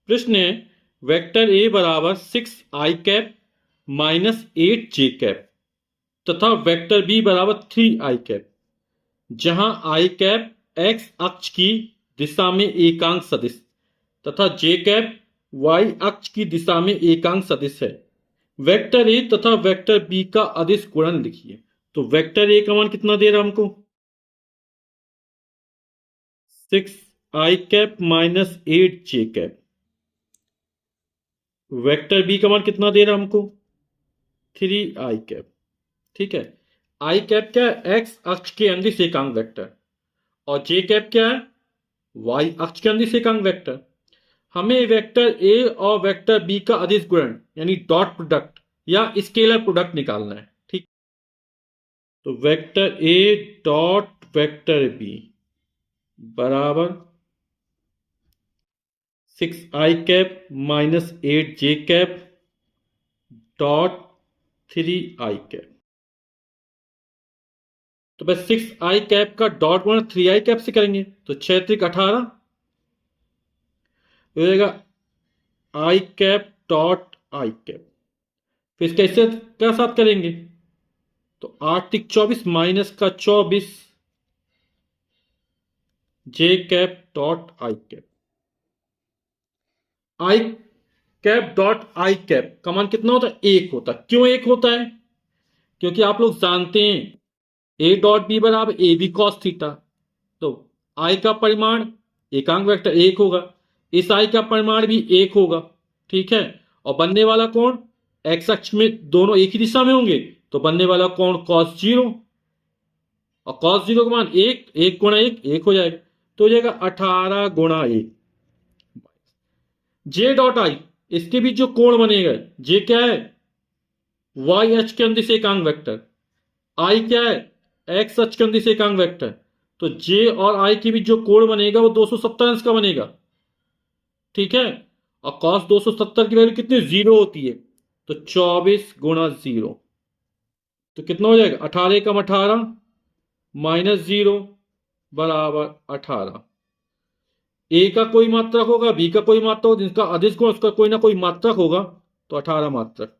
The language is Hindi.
प्रश्न है वेक्टर ए बराबर 6i माइनस 8j तथा वेक्टर बी बराबर 3i जहां i एक्स अक्ष की दिशा में एकांक सदिश तथा j वाई अक्ष की दिशा में एकांक सदिश है। वेक्टर ए तथा वेक्टर बी का अदिश गुणन लिखिए। तो वेक्टर ए का मान कितना दे रहा हमको 6i minus 8j। Vector B का मान कितना दे रहा हमको 3i। ठीक है, आई कैप क्या है एक्स अक्ष के अंदिश एकांक वेक्टर और जे कैप क्या है वाई अक्ष के अंदिश एकांक वेक्टर। हमें वेक्टर ए और वेक्टर बी का अदिश गुणन यानी डॉट प्रोडक्ट या स्केलर प्रोडक्ट निकालना है। ठीक, तो vector A dot vector B बराबर 6i minus 8j dot 3i। तो बस 6i का डॉट गुणा 3i से करेंगे तो 6 त्रिक 18 हो जाएगा i डॉट i। फिर इसका इससे क्या साथ करेंगे तो 8 त्रिक 24 माइनस का 24 j dot i। i dot i का मान कितना होता है 1 होता है। क्यों 1 होता है क्योंकि आप लोग जानते हैं ए डॉट बी बराबर ए बी कॉस थीटा। तो आई का परिमाण एकांक वेक्टर 1 होगा, इस आई का परिमाण भी 1 होगा। ठीक है, और बनने वाला कोण एक्स अक्ष में दोनों एक ही दिशा में होंगे तो बनने वाला कोण cos 0 और cos 0 का मान 1 गुणा 1 हो जाएगा तो हो जाएगा 18 गुणा 1। जे डॉट आई इसके बीच जो कोण बनेगा जे क्या है वाई अक्ष के अंदिश एकांक वेक्टर, आई क्या है एक्स अक्ष के अंदिश एकांक वेक्टर। तो जे और आई के बीच जो कोण बनेगा वो 270 अंश का बनेगा। ठीक है, और cos 270 की वैल्यू कितनी 0 होती है तो 24 गुणा 0 तो कितना हो जाएगा 18 कम 18 माइनस 0 बराबर 18। ए का कोई मात्रक होगा बी का कोई मात्रक होगा जिसका अदिश गुण उसका कोई ना कोई मात्रक होगा तो 18 मात्रक।